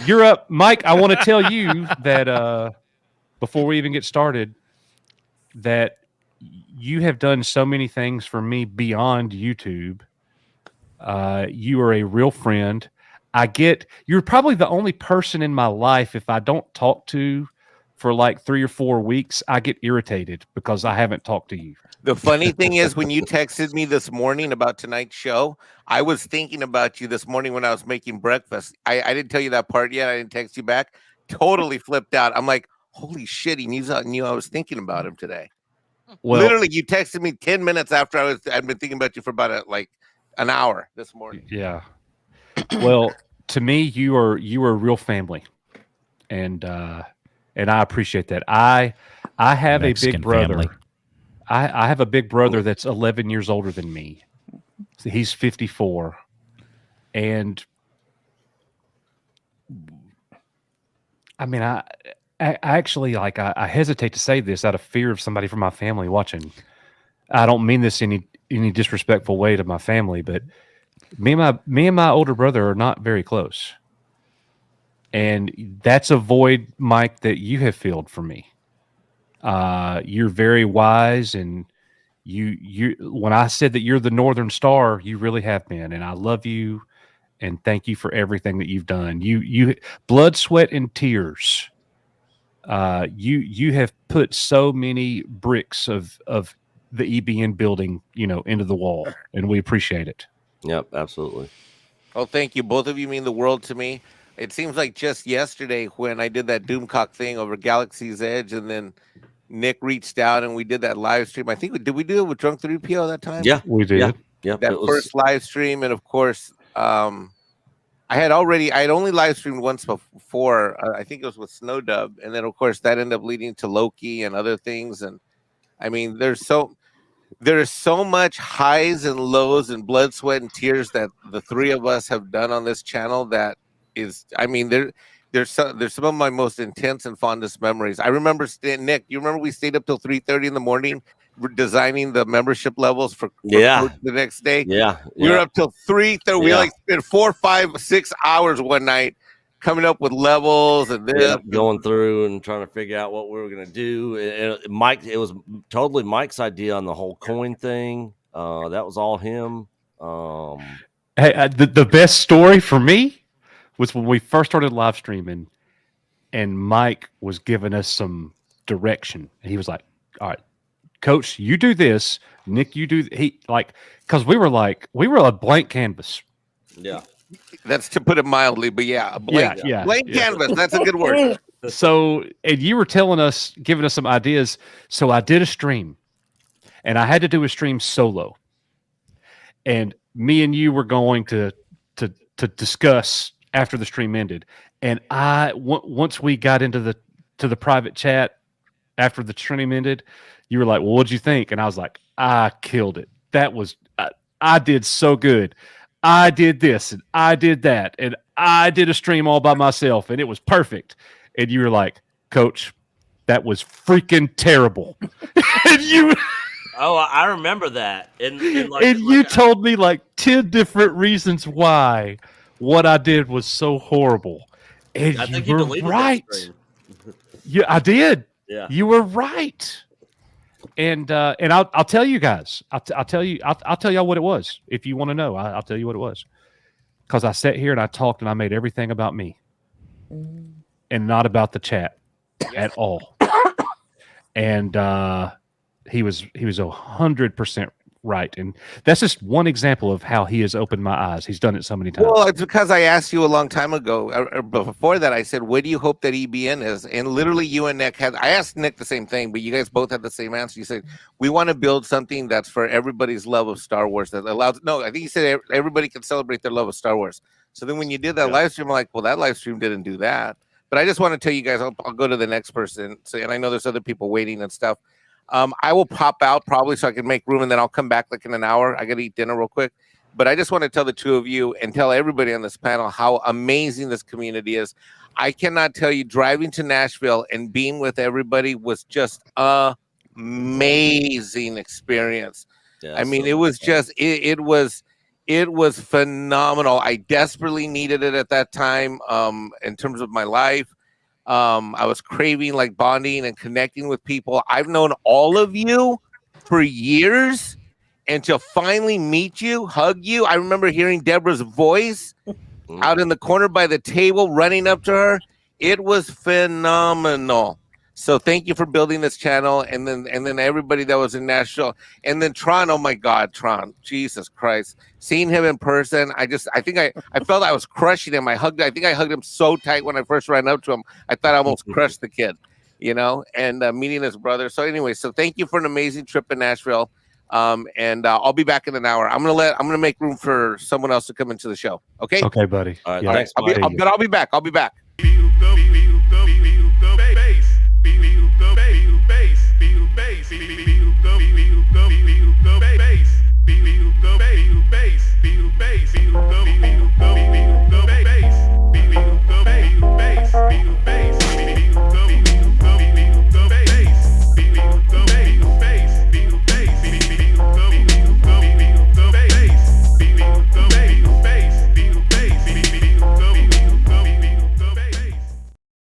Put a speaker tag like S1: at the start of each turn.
S1: You're up, Mike. I want to tell you that before we even get started, that you have done so many things for me beyond YouTube. You are a real friend. You're probably the only person in my life, if I don't talk to for like 3 or 4 weeks, I get irritated because I haven't talked to you.
S2: The funny thing is, when you texted me this morning about tonight's show, I was thinking about you this morning when I was making breakfast. I didn't tell you that part yet. I didn't text you back. Totally flipped out. I'm like, holy shit, he knew I was thinking about him today.
S1: Well,
S2: Literally, you texted me 10 minutes after I'd been thinking about you for about like an hour this morning.
S1: yeah. Well, to me, you are a real family, and I appreciate that. I have a big
S3: Mexican
S1: brother.
S3: family.
S1: I have a big brother that's 11 years older than me. So he's 54, and I mean, I actually like I hesitate to say this out of fear of somebody from my family watching. I don't mean this any disrespectful way to my family, but me and my older brother are not very close, and that's a void, Mike, that you have filled for me. You're very wise, and you when I said that you're the Northern Star, you really have been, and I love you and thank you for everything that you've done. You blood, sweat, and tears. You have put so many bricks of the EBN building, into the wall, and we appreciate it.
S4: Yep, absolutely.
S2: Oh, thank you. Both of you mean the world to me. It seems like just yesterday when I did that Doomcock thing over Galaxy's Edge, and then Nick reached out and we did that live stream. I think did we do it with Drunk 3PO that time?
S4: Yeah,
S1: We did.
S4: Yeah.
S2: That first live stream, and of course, I had only live streamed once before. I think it was with Snowdub, and then of course that ended up leading to Loki and other things. And I mean, there's so much highs and lows and blood, sweat, and tears that the three of us have done on this channel. That is, I mean, there's some of my most intense and fondest memories. I remember, Nick, you remember we stayed up till 3:30 in the morning designing the membership levels for the next day.
S4: Yeah,
S2: we were up till 3:30. We like spent 4, 5, 6 hours one night coming up with levels and this,
S4: going through and trying to figure out what we were going to do. And it was totally Mike's idea on the whole coin thing. That was all him.
S1: Hey, the best story for me was when we first started live streaming, and Mike was giving us some direction, and he was like, "All right, Coach, you do this. Nick, you do." Because we were a blank canvas.
S4: Yeah.
S2: That's to put it mildly, but yeah, a blank canvas. That's a good word.
S1: So, and you were giving us some ideas. So I did a stream, and I had to do a stream solo. And me and you were going to discuss after the stream ended. And once we got into the private chat after the stream ended, you were like, "Well, what'd you think?" And I was like, "I killed it. That was I did so good. I did this and I did that, and I did a stream all by myself, and it was perfect." And you were like, "Coach, that was freaking terrible." And you
S4: Oh, I remember that. And
S1: you told me like 10 different reasons why what I did was so horrible. And
S4: I think
S1: you
S4: you
S1: were
S4: deleted
S1: right.
S4: that stream.
S1: Yeah, I did.
S4: Yeah.
S1: You were right. And I'll tell you guys. I'll tell y'all what it was. If you want to know, I'll tell you what it was. Because I sat here and I talked and I made everything about me, and not about the chat at all. And he was 100% right, and that's just one example of how he has opened my eyes. He's done it so many times.
S2: Well, it's because I asked you a long time ago. Before that, I said, "What do you hope that EBN is?" And literally, you and Nick I asked Nick the same thing, but you guys both had the same answer. You said, "We want to build something that's for everybody's love of Star Wars that allows." No, I think you said everybody can celebrate their love of Star Wars. So then, when you did that live stream, I'm like, "Well, that live stream didn't do that." But I just want to tell you guys, I'll go to the next person. So, and I know there's other people waiting and stuff. I will pop out probably so I can make room, and then I'll come back like in an hour. I got to eat dinner real quick. But I just want to tell the two of you and tell everybody on this panel how amazing this community is. I cannot tell you, driving to Nashville and being with everybody was just amazing experience. Yeah, I mean, it was just it It was phenomenal. I desperately needed it at that time. In terms of my life, I was craving like bonding and connecting with people. I've known all of you for years, and to finally meet you, hug you. I remember hearing Deborah's voice out in the corner by the table, running up to her. It was phenomenal. So thank you for building this channel, and then everybody that was in Nashville, and then Tron. Oh my God, Tron! Jesus Christ! Seeing him in person, I think I felt I was crushing him. I think I hugged him so tight when I first ran up to him. I thought I almost crushed the kid, And meeting his brother. So anyway, so thank you for an amazing trip in Nashville. And I'll be back in an hour. I'm gonna make room for someone else to come into the show. Okay.
S1: Okay, buddy.
S4: All right,
S1: Yeah.
S4: thanks,
S2: I'll be back.